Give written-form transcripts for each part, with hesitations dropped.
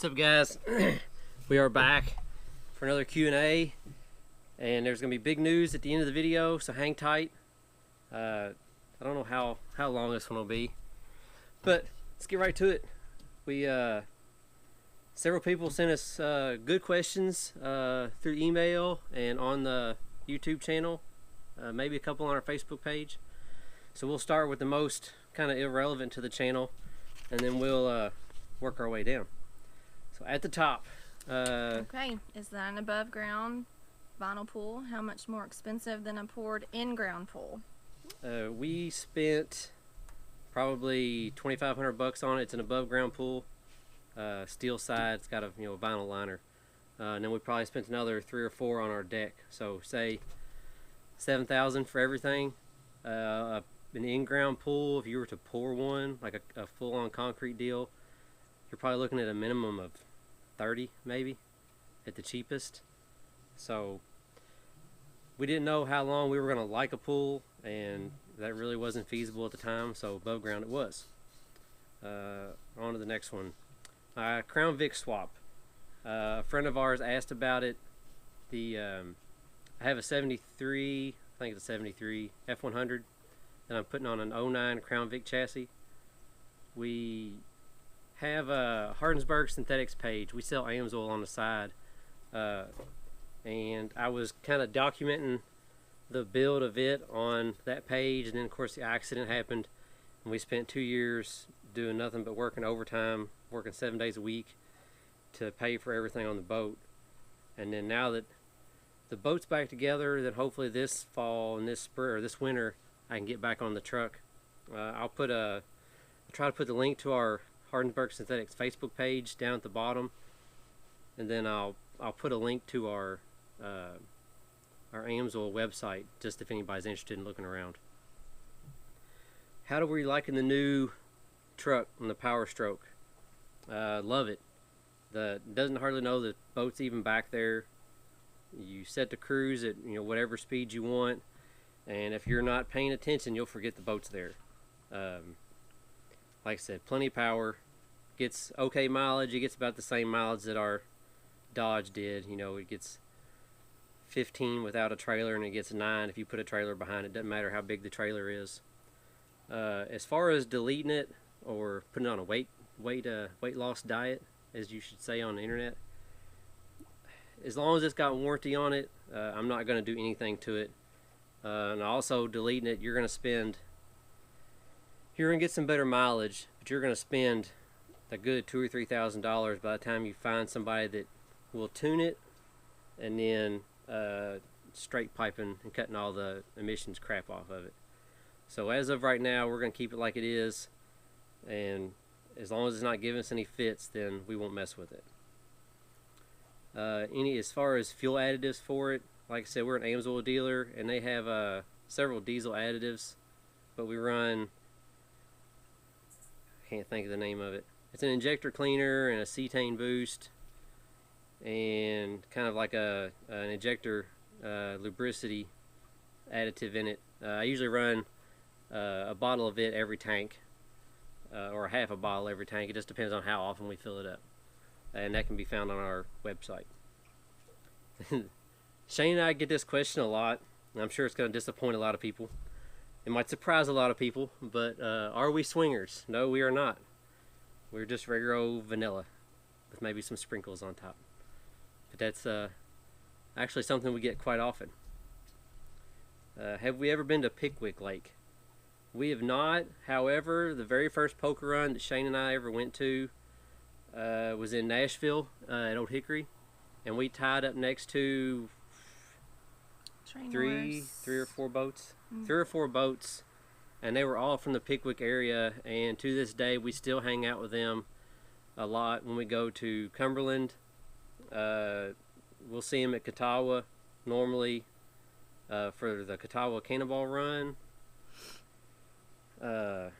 What's up, guys? We are back for another Q&A, and there's gonna be big news at the end of the video, so hang tight. I don't know how long this one will be, but let's get right to it. We several people sent us good questions through email and on the YouTube channel, maybe a couple on our Facebook page. So we'll start with the most kind of irrelevant to the channel, and then we'll work our way down. So at the top, okay, is that an above ground vinyl pool? How much more expensive than a poured in ground pool? we spent probably $2,500 on it. It's an above ground pool, steel side. It's got a vinyl liner, and then we probably spent another 3 or 4 on our deck. So say $7,000 for everything. An in-ground pool, if you were to pour one, like a full-on concrete deal, you're probably looking at a minimum of 30 maybe at the cheapest. So we didn't know how long we were going to like a pool, and that really wasn't feasible at the time, so above ground it was. On to the next one. Crown Vic swap. A friend of ours asked about it. I have a 73, I think it's a 73 F100, and I'm putting on an 09 Crown Vic chassis. We have a Hardinsburg Synthetics page. We sell AMSOIL on the side, and I was kind of documenting the build of it on that page, and then of course the accident happened, and we spent 2 years doing nothing but working overtime, working 7 days a week to pay for everything on the boat. And then now that the boat's back together, then hopefully this fall and this spring or this winter I can get back on the truck. I'll try to put the link to our Hardinsburg Synthetics Facebook page down at the bottom, and then I'll put a link to our AMSOIL website, just if anybody's interested in looking around. How do we liking the new truck and the Power Stroke? Love it. Doesn't hardly know the boat's even back there. You set the cruise at whatever speed you want, and if you're not paying attention, you'll forget the boat's there. Like I said, plenty of power, gets okay mileage. It gets about the same mileage that our Dodge did. It gets 15 without a trailer, and it gets 9 if you put a trailer behind it. Doesn't matter how big the trailer is. As far as deleting it or putting it on a weight loss diet, as you should say on the internet, as long as it's got warranty on it, I'm not going to do anything to it. And also deleting it, you're going to get some better mileage, but you're going to spend a good $2,000 or $3,000 by the time you find somebody that will tune it, and then straight piping and cutting all the emissions crap off of it. So as of right now, we're going to keep it like it is, and as long as it's not giving us any fits, then we won't mess with it. As far as fuel additives for it, like I said, we're an AMSOIL dealer, and they have several diesel additives, but we run, I can't think of the name of it. It's an injector cleaner and a cetane boost, and kind of like an injector lubricity additive in it. I usually run a bottle of it every tank, or half a bottle every tank. It just depends on how often we fill it up, and that can be found on our website. Shane and I get this question a lot, and I'm sure it's going to disappoint a lot of people. It might surprise a lot of people, but are we swingers? No, we are not. We're just regular old vanilla with maybe some sprinkles on top. But that's actually something we get quite often. Have we ever been to Pickwick Lake? We have not. However, the very first poker run that Shane and I ever went to was in Nashville at Old Hickory, and we tied up next to three or four boats. 3 or 4 boats, and they were all from the Pickwick area, and to this day we still hang out with them a lot when we go to Cumberland. We'll see them at Catawba normally for the Catawba Cannonball Run. Golly,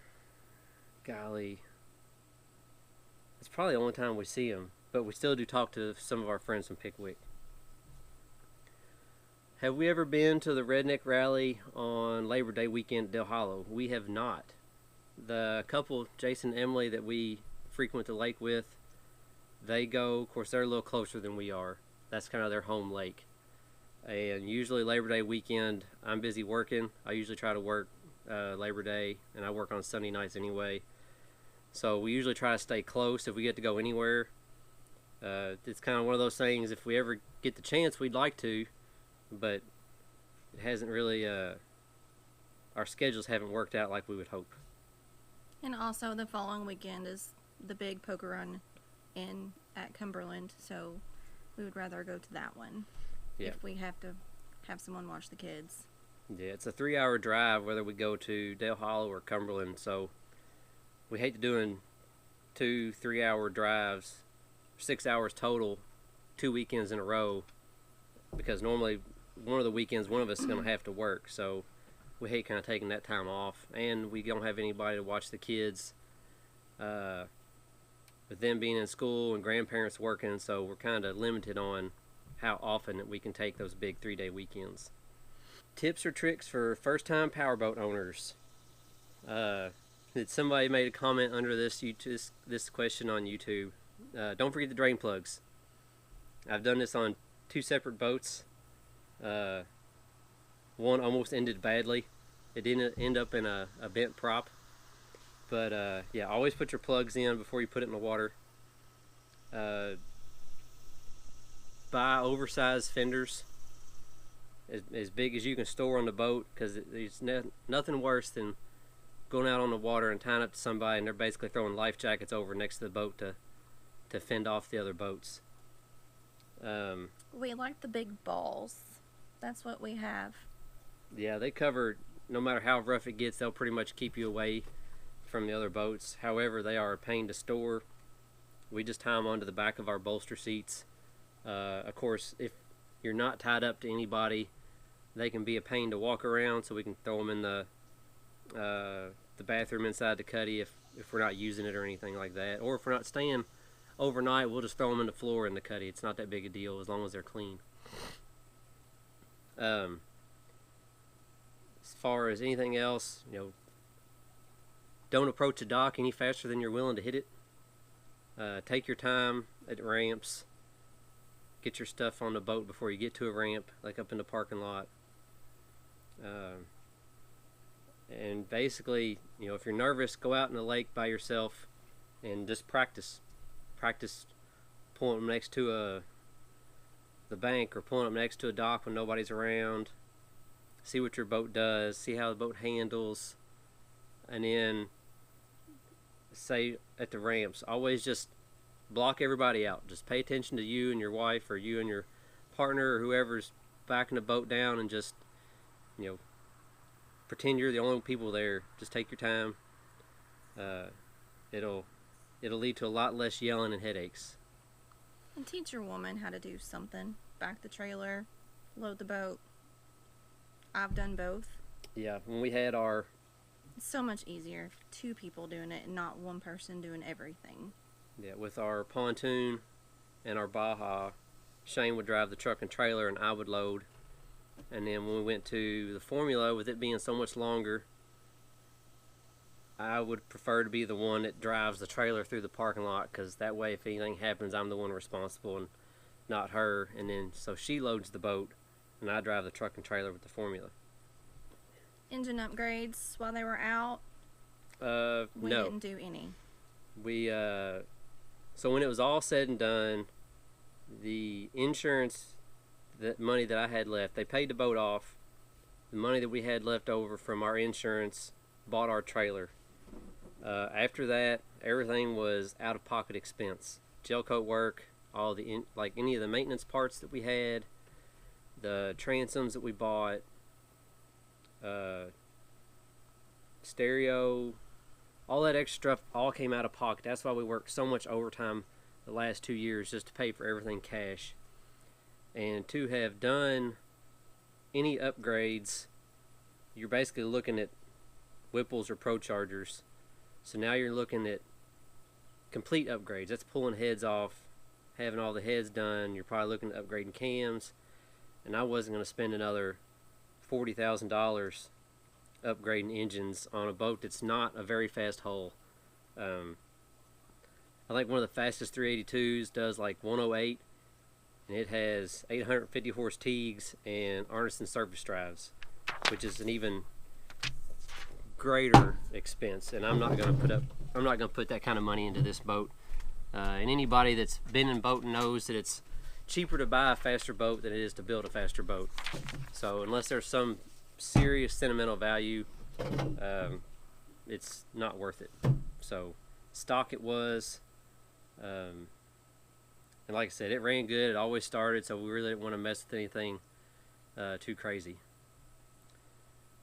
it's probably the only time we see them, but we still do talk to some of our friends from Pickwick. Have we ever been to the Redneck Rally on Labor Day weekend at Del Hollow? We have not. The couple, Jason and Emily, that we frequent the lake with, They go, of course, they're a little closer than we are. That's kind of their home lake. And usually Labor Day weekend, I'm busy working. I usually try to work Labor Day, and I work on Sunday nights anyway. So we usually try to stay close if we get to go anywhere. It's kind of one of those things, if we ever get the chance, we'd like to, but it hasn't really, our schedules haven't worked out like we would hope. And also, the following weekend is the big poker run in at Cumberland, so we would rather go to that one if we have to have someone watch the kids. Yeah, it's a 3-hour drive whether we go to Dale Hollow or Cumberland, so we hate doing 2-3 hour drives, 6 hours total, 2 weekends in a row, because normally one of the weekends one of us is going to have to work, so we hate kind of taking that time off, and we don't have anybody to watch the kids with them being in school and grandparents working, so we're kind of limited on how often that we can take those big 3-day weekends. Tips or tricks for first-time powerboat owners. Somebody made a comment under this question on YouTube. Don't forget the drain plugs. I've done this on 2 separate boats. One almost ended badly. It didn't end up in a bent prop. But yeah, always put your plugs in before you put it in the water. Buy oversized fenders as big as you can store on the boat, because there's nothing worse than going out on the water and tying up to somebody and they're basically throwing life jackets over next to the boat to fend off the other boats. We like the big balls. That's what we have. Yeah, they cover, no matter how rough it gets, they'll pretty much keep you away from the other boats. However, they are a pain to store. We just tie them onto the back of our bolster seats. Of course, if you're not tied up to anybody, they can be a pain to walk around, so we can throw them in the bathroom inside the cuddy if we're not using it or anything like that. Or if we're not staying overnight, we'll just throw them in the floor in the cuddy. It's not that big a deal as long as they're clean. As far as anything else, don't approach a dock any faster than you're willing to hit it. Take your time at ramps. Get your stuff on the boat before you get to a ramp, like up in the parking lot. And basically, if you're nervous, go out in the lake by yourself and just practice. Practice pulling up next to the bank or pulling up next to a dock when nobody's around. See what your boat does. See how the boat handles. And then, say at the ramps, always just block everybody out. Just pay attention to you and your wife, or you and your partner, or whoever's backing the boat down, and just, pretend you're the only people there. Just take your time. It'll lead to a lot less yelling and headaches. And teach your woman how to do something. Back the trailer, load the boat. I've done both. Yeah, when we had our... It's so much easier if 2 people doing it and not one person doing everything. Yeah, with our pontoon and our Baja, Shane would drive the truck and trailer and I would load. And then when we went to the Formula, with it being so much longer, I would prefer to be the one that drives the trailer through the parking lot, because that way if anything happens, I'm the one responsible and not her. And then so she loads the boat and I drive the truck and trailer with the Formula. Engine upgrades while they were out? We no. didn't do any. So when it was all said and done, the insurance, the money that I had left, they paid the boat off. The money that we had left over from our insurance bought our trailer. After that, everything was out-of-pocket expense. Gel coat work, all the any of the maintenance parts that we had, the transoms that we bought, stereo, all that extra stuff all came out of pocket. That's why we worked so much overtime the last 2 years, just to pay for everything cash. And to have done any upgrades, you're basically looking at Whipples or Pro Chargers. So now you're looking at complete upgrades. That's pulling heads off, having all the heads done. You're probably looking at upgrading cams. And I wasn't going to spend another $40,000 upgrading engines on a boat that's not a very fast hull. A I think one of the fastest 382s does like 108, and it has 850 horse Teagues and Arneson surface drives, which is an even greater expense. And I'm not going to put that kind of money into this boat. And anybody that's been in boating knows that it's cheaper to buy a faster boat than it is to build a faster boat. So unless there's some serious sentimental value, it's not worth it. So stock it was, and like I said, it ran good. It always started, so we really didn't want to mess with anything too crazy.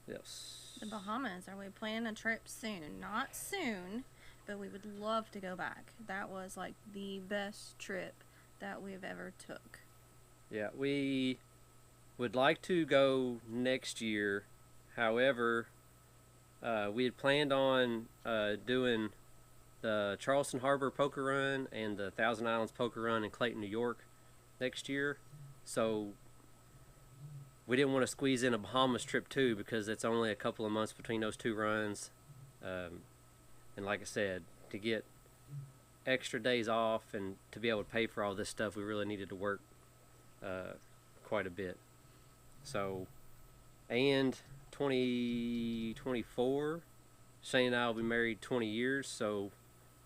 Yes. The Bahamas. Are we planning a trip soon? Not soon, but we would love to go back. That was like the best trip that we've ever took. Yeah, we would like to go next year. However, we had planned on doing the Charleston Harbor Poker Run and the Thousand Islands Poker Run in Clayton, New York next year. So we didn't want to squeeze in a Bahamas trip too, because it's only a couple of months between those two runs. And like I said, to get extra days off and to be able to pay for all this stuff, we really needed to work quite a bit. So, and 2024, Shane and I will be married 20 years, so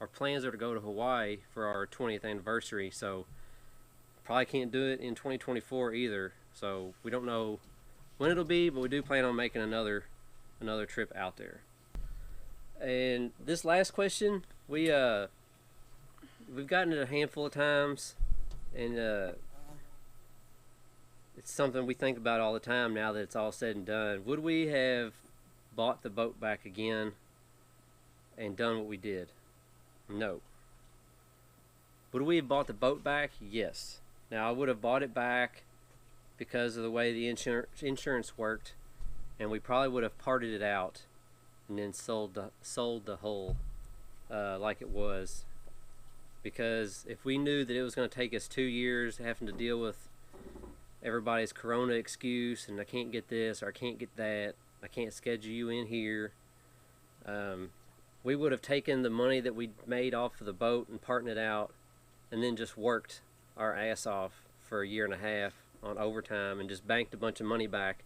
our plans are to go to Hawaii for our 20th anniversary. So probably can't do it in 2024 either. So we don't know when it'll be, but we do plan on making another trip out there. And this last question, we've gotten it a handful of times, and it's something we think about all the time now that it's all said and done. Would we have bought the boat back again and done what we did? No. Would we have bought the boat back? Yes. Now, I would have bought it back because of the way the insurance worked, and we probably would have parted it out and then sold the hull like it was. Because if we knew that it was going to take us 2 years having to deal with everybody's corona excuse, and I can't get this or I can't get that, I can't schedule you in here, we would have taken the money that we made off of the boat and parting it out, and then just worked our ass off for a year and a half on overtime and just banked a bunch of money back.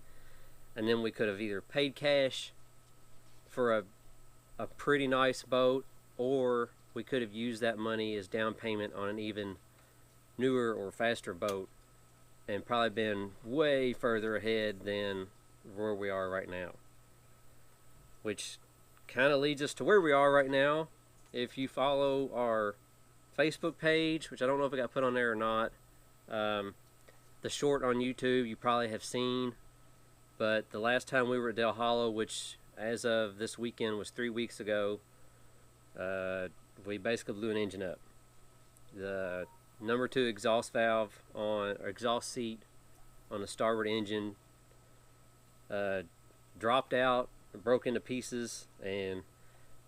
And then we could have either paid cash for a pretty nice boat, or we could have used that money as down payment on an even newer or faster boat, and probably been way further ahead than where we are right now. Which kind of leads us to where we are right now. If you follow our Facebook page, which I don't know if it got put on there or not, the short on YouTube you probably have seen, but the last time we were at Del Hollow, which as of this weekend was 3 weeks ago, we basically blew an engine up. The number 2 exhaust valve or exhaust seat on the starboard engine dropped out, broke into pieces, and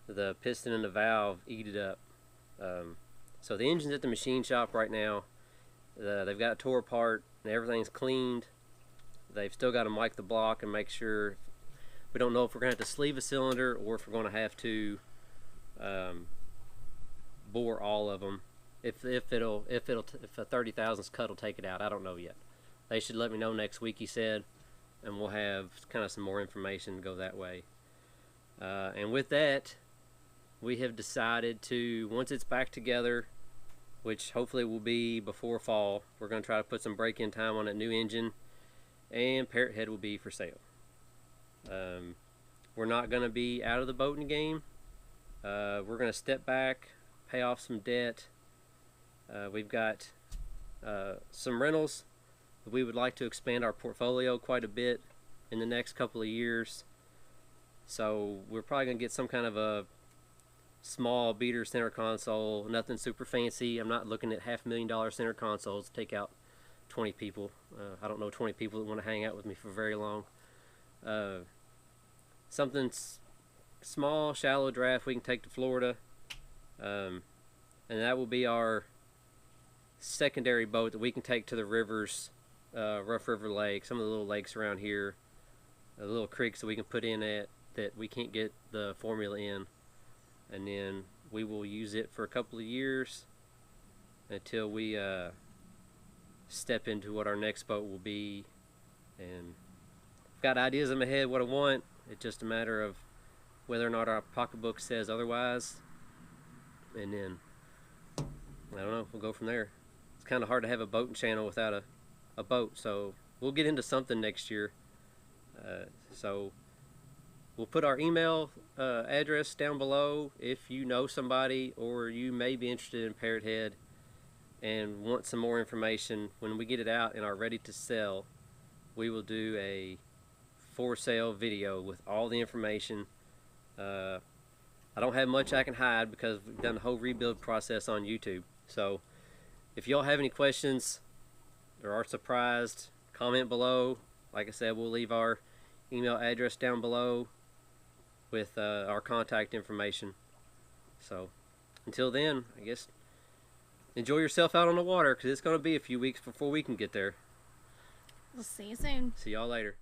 the piston and the valve eat it up. So the engine's at the machine shop right now. They've got it tore apart and everything's cleaned. They've still got to mic the block and make sure. We don't know if we're going to have to sleeve a cylinder or if we're going to have to bore all of them. If a 30 thousandths cut will take it out, I don't know yet. They should let me know next week, he said, and we'll have kind of some more information to go that way. And with that, we have decided to, once it's back together, which hopefully will be before fall, we're going to try to put some break-in time on that new engine, and Parrot Head will be for sale. We're not going to be out of the boating game. We're going to step back, pay off some debt. We've got some rentals. We would like to expand our portfolio quite a bit in the next couple of years. So we're probably going to get some kind of a small beater center console, nothing super fancy. I'm not looking at $500,000 center consoles to take out 20 people. I don't know 20 people that want to hang out with me for very long. Something small, shallow draft we can take to Florida. And that will be our secondary boat that we can take to the rivers, Rough River Lake, some of the little lakes around here, the little creeks that we can put in at that we can't get the formula in. And then we will use it for a couple of years until we step into what our next boat will be. And I've got ideas in my head what I want. It's just a matter of whether or not our pocketbook says otherwise. And then, I don't know, we'll go from there. It's kind of hard to have a boating channel without a boat, so we'll get into something next year. So we'll put our email address down below if you know somebody or you may be interested in Parrot Head and want some more information. When we get it out and are ready to sell, we will do a for sale video with all the information. I don't have much I can hide because we've done the whole rebuild process on YouTube. So if y'all have any questions or are surprised, comment below. Like I said, we'll leave our email address down below with our contact information. So until then, I guess enjoy yourself out on the water because it's going to be a few weeks before we can get there. We'll see you soon. See y'all later.